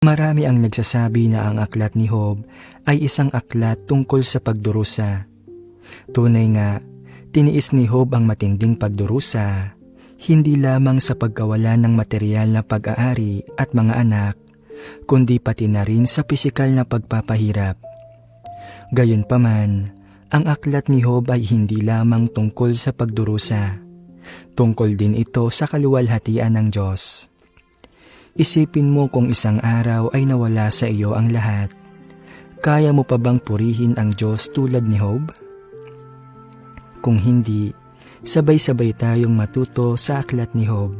Marami ang nagsasabi na ang aklat ni Job ay isang aklat tungkol sa pagdurusa. Tunay nga, tiniis ni Job ang matinding pagdurusa, hindi lamang sa pagkawala ng material na pag-aari at mga anak, kundi pati na rin sa pisikal na pagpapahirap. Gayunpaman, ang aklat ni Job ay hindi lamang tungkol sa pagdurusa. Tungkol din ito sa kaluwalhatian ng Diyos. Isipin mo kung isang araw ay nawala sa iyo ang lahat. Kaya mo pa bang purihin ang Diyos tulad ni Job? Kung hindi, sabay-sabay tayong matuto sa aklat ni Job.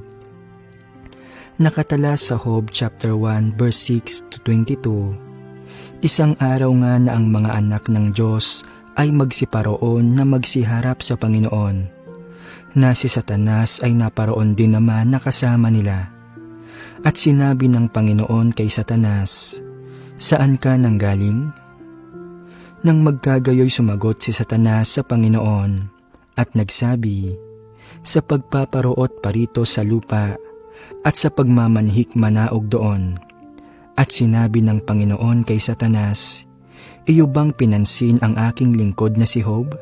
Nakatala sa Job chapter 1 verse 6 to 22, isang araw nga na ang mga anak ng Diyos ay magsiparoon na magsiharap sa Panginoon, na si Satanas ay naparoon din naman na kasama nila. At sinabi ng Panginoon kay Satanas, "Saan ka nanggaling?" Nang magkagayoy sumagot si Satanas sa Panginoon at nagsabi, "Sa pagpaparoot parito sa lupa at sa pagmamanhik manaog doon." At sinabi ng Panginoon kay Satanas, "Iyo bang pinansin ang aking lingkod na si Job?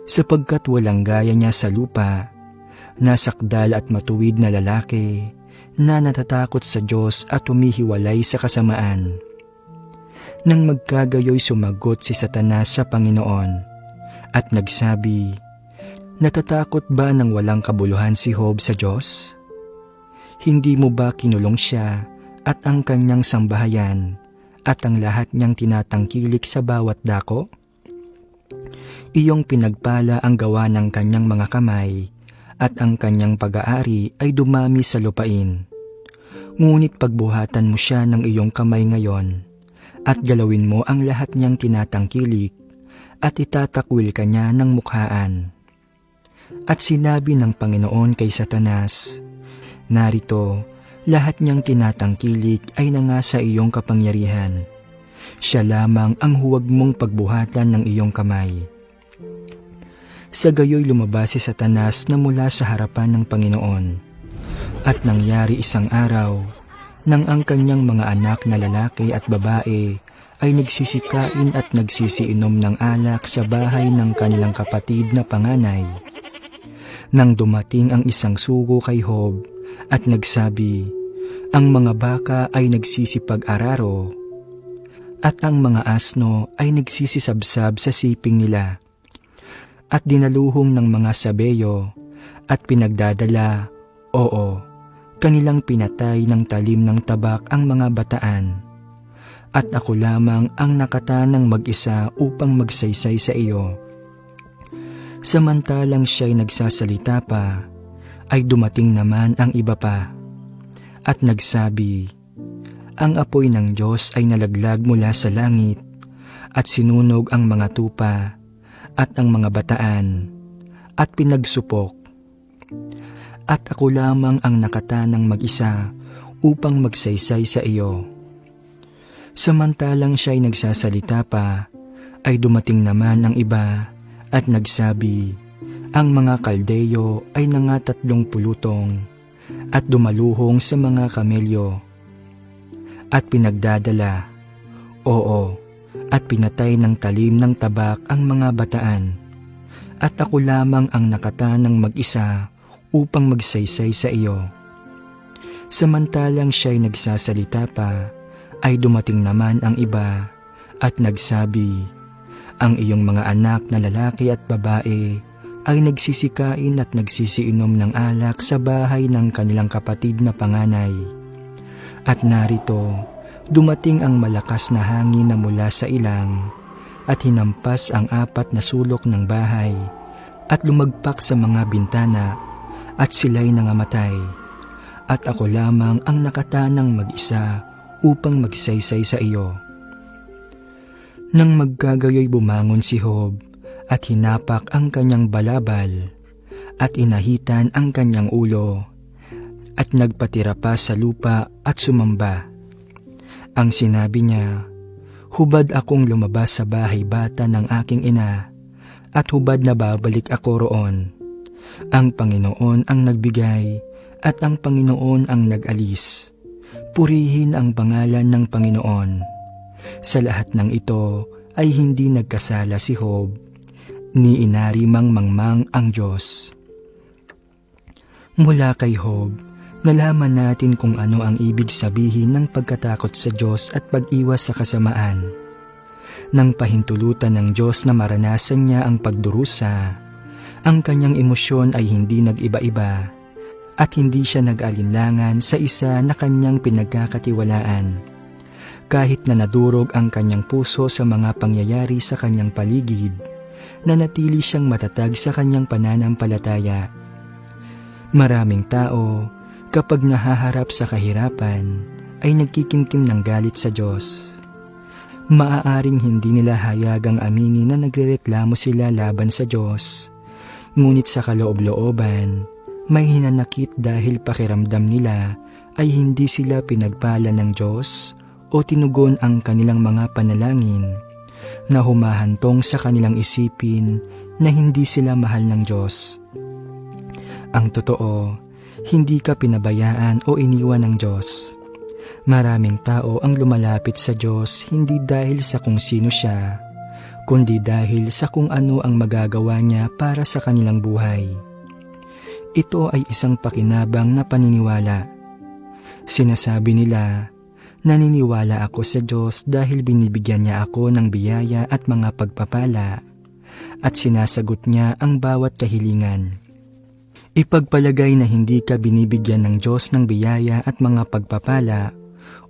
Sapagkat walang gaya niya sa lupa, nasakdal at matuwid na lalaki, na natatakot sa Diyos at humihiwalay sa kasamaan." Nang magkagayoy sumagot si Satanas sa Panginoon at nagsabi, "Natatakot ba ng walang kabuluhan si Job sa Diyos? Hindi mo ba kinulong siya at ang kanyang sambahayan at ang lahat niyang tinatangkilik sa bawat dako? Iyong pinagpala ang gawa ng kanyang mga kamay, at ang kanyang pag-aari ay dumami sa lupain. Ngunit pagbuhatan mo siya ng iyong kamay ngayon, at galawin mo ang lahat niyang tinatangkilik, at itatakwil ka niya ng mukhaan." At sinabi ng Panginoon kay Satanas, "Narito, lahat niyang tinatangkilik ay nangasa iyong kapangyarihan. Siya lamang ang huwag mong pagbuhatan ng iyong kamay." Sa gayoy lumabas si Satanas na mula sa harapan ng Panginoon. At nangyari isang araw, nang ang kanyang mga anak na lalaki at babae ay nagsisikain at nagsisiinom ng alak sa bahay ng kanilang kapatid na panganay. Nang dumating ang isang sugo kay Job at nagsabi, "Ang mga baka ay nagsisipag-araro, at ang mga asno ay nagsisisabsab sa siping nila." At dinaluhong ng mga sabeyo at pinagdadala, oo, kanilang pinatay ng talim ng tabak ang mga bataan. At ako lamang ang nakatanang mag-isa upang magsaysay sa iyo. Samantalang siya'y nagsasalita pa, ay dumating naman ang iba pa, at nagsabi, "Ang apoy ng Diyos ay nalaglag mula sa langit, at sinunog ang mga tupa, at ang mga bataan, at pinagsupok. At ako lamang ang nakatanang mag-isa upang magsaysay sa iyo." Samantalang siya'y nagsasalita pa, ay dumating naman ang iba at nagsabi, "Ang mga Kaldeyo ay nangatattlong pulutong at dumaluhong sa mga kamelyo at pinagdadala, oo, at pinatay ng talim ng tabak ang mga bataan, at ako lamang ang nakatanang mag-isa upang magsaysay sa iyo." Samantalang siya'y nagsasalita pa, ay dumating naman ang iba at nagsabi, "Ang iyong mga anak na lalaki at babae ay nagsisikain at nagsisiinom ng alak sa bahay ng kanilang kapatid na panganay. At narito, dumating ang malakas na hangin na mula sa ilang at hinampas ang 4 na sulok ng bahay at lumagpak sa mga bintana at sila'y nangamatay. At ako lamang ang nakatanang mag-isa upang magsaysay sa iyo." Nang magkagayoy bumangon si Job at hinapak ang kanyang balabal at inahitan ang kanyang ulo at nagpatira pa sa lupa at sumamba. Ang sinabi niya, "Hubad akong lumabas sa bahay bata ng aking ina, at hubad na babalik ako roon. Ang Panginoon ang nagbigay, at ang Panginoon ang nag-alis. Purihin ang pangalan ng Panginoon. Sa lahat ng ito ay hindi nagkasala si Job, ni inarimang mangmang ang Diyos. Mula kay Job, nalaman natin kung ano ang ibig sabihin ng pagkatakot sa Diyos at pag-iwas sa kasamaan. Nang pahintulutan ng Diyos na maranasan niya ang pagdurusa, ang kanyang emosyon ay hindi nag-iba-iba at hindi siya nag-alinlangan sa isa na kanyang pinagkakatiwalaan. Kahit na nadurog ang kanyang puso sa mga pangyayari sa kanyang paligid, nanatili siyang matatag sa kanyang pananampalataya. Maraming tao, kapag nahaharap sa kahirapan, ay nagkikimkim ng galit sa Diyos. Maaaring hindi nila hayagang aminin na nagrereklamo sila laban sa Diyos, ngunit sa kaloob-looban, may hinanakit dahil pakiramdam nila ay hindi sila pinagpala ng Diyos o tinugon ang kanilang mga panalangin na humahantong sa kanilang isipin na hindi sila mahal ng Diyos. Ang totoo, hindi ka pinabayaan o iniwan ng Diyos. Maraming tao ang lumalapit sa Diyos hindi dahil sa kung sino siya, kundi dahil sa kung ano ang magagawa niya para sa kanilang buhay. Ito ay isang pakinabang na paniniwala. Sinasabi nila, naniniwala ako sa Diyos dahil binibigyan niya ako ng biyaya at mga pagpapala at sinasagot niya ang bawat kahilingan. Ipagpalagay na hindi ka binibigyan ng Diyos ng biyaya at mga pagpapala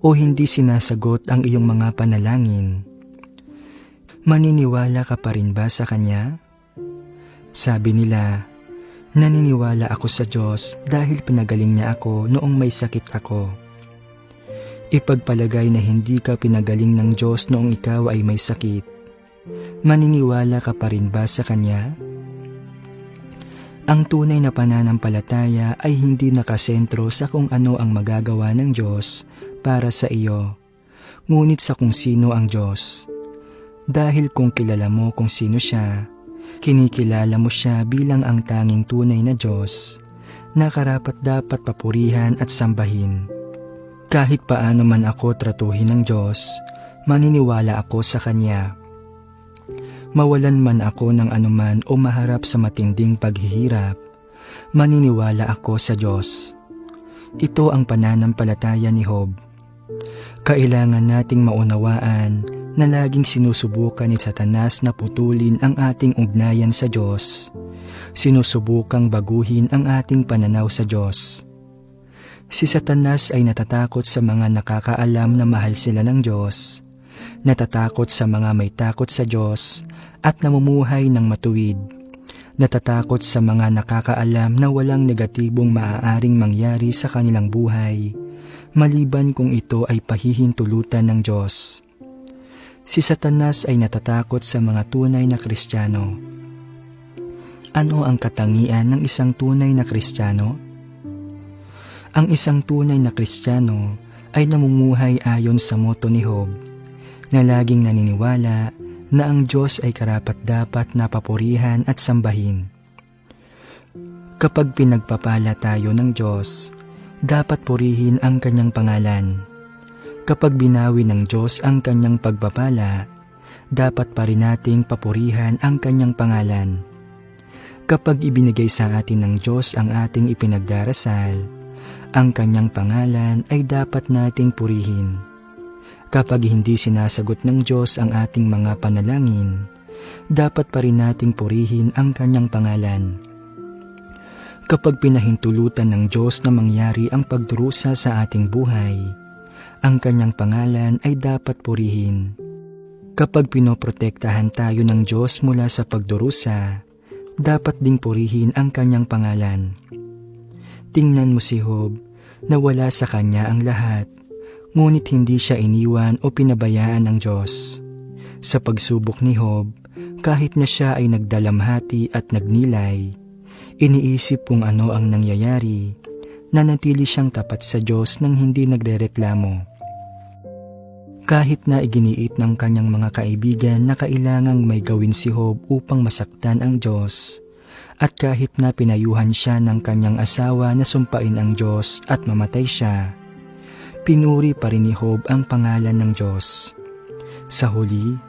o hindi sinasagot ang iyong mga panalangin. Maniniwala ka pa rin ba sa Kanya? Sabi nila, naniniwala ako sa Diyos dahil pinagaling niya ako noong may sakit ako. Ipagpalagay na hindi ka pinagaling ng Diyos noong ikaw ay may sakit. Maniniwala ka pa rin ba sa Kanya? Ang tunay na pananampalataya ay hindi nakasentro sa kung ano ang magagawa ng Diyos para sa iyo, ngunit sa kung sino ang Diyos. Dahil kung kilala mo kung sino siya, kinikilala mo siya bilang ang tanging tunay na Diyos na karapat-dapat papurihan at sambahin. Kahit paano man ako tratuhin ng Diyos, maniniwala ako sa Kanya. Mawalan man ako ng anuman o maharap sa matinding paghihirap, maniniwala ako sa Diyos. Ito ang pananampalataya ni Job. Kailangan nating maunawaan na laging sinusubukan ni Satanas na putulin ang ating ugnayan sa Diyos. Sinusubukang baguhin ang ating pananaw sa Diyos. Si Satanas ay natatakot sa mga nakakaalam na mahal sila ng Diyos, natatakot sa mga may takot sa Diyos at namumuhay ng matuwid, natatakot sa mga nakakaalam na walang negatibong maaaring mangyari sa kanilang buhay, maliban kung ito ay pahihintulutan ng Diyos. Si Satanas ay natatakot sa mga tunay na Kristiyano. Ano ang katangian ng isang tunay na Kristiyano? Ang isang tunay na Kristiyano ay namumuhay ayon sa moto ni Job, na laging naniniwala na ang Diyos ay karapat-dapat na papurihan at sambahin. Kapag pinagpapala tayo ng Diyos, dapat purihin ang Kanyang pangalan. Kapag binawi ng Diyos ang Kanyang pagpapala, dapat pa rin nating papurihan ang Kanyang pangalan. Kapag ibinigay sa atin ng Diyos ang ating ipinagdarasal, ang Kanyang pangalan ay dapat nating purihin. Kapag hindi sinasagot ng Diyos ang ating mga panalangin, dapat pa rin nating purihin ang Kanyang pangalan. Kapag pinahintulutan ng Diyos na mangyari ang pagdurusa sa ating buhay, ang Kanyang pangalan ay dapat purihin. Kapag pinoprotektahan tayo ng Diyos mula sa pagdurusa, dapat ding purihin ang Kanyang pangalan. Tingnan mo si Job na wala sa kanya ang lahat, ngunit hindi siya iniwan o pinabayaan ng Diyos. Sa pagsubok ni Job, kahit na siya ay nagdalamhati at nagnilay, iniisip kung ano ang nangyayari, nanatili siyang tapat sa Diyos nang hindi nagrereklamo. Kahit na iginiit ng kanyang mga kaibigan na kailangang may gawin si Job upang masaktan ang Diyos, at kahit na pinayuhan siya ng kanyang asawa na sumpain ang Diyos at mamatay siya, pinuri pa rin ni Job ang pangalan ng Diyos. Sa huli,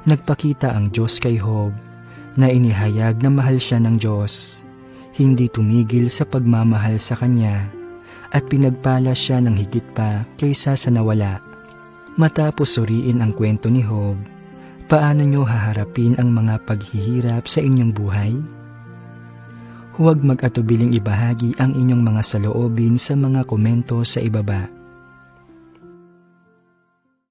nagpakita ang Diyos kay Job na inihayag na mahal siya ng Diyos. Hindi tumigil sa pagmamahal sa kanya at pinagpala siya ng higit pa kaysa sa nawala. Matapos suriin ang kwento ni Job, paano nyo haharapin ang mga paghihirap sa inyong buhay? Huwag mag-atubiling ibahagi ang inyong mga saloobin sa mga komento sa ibaba.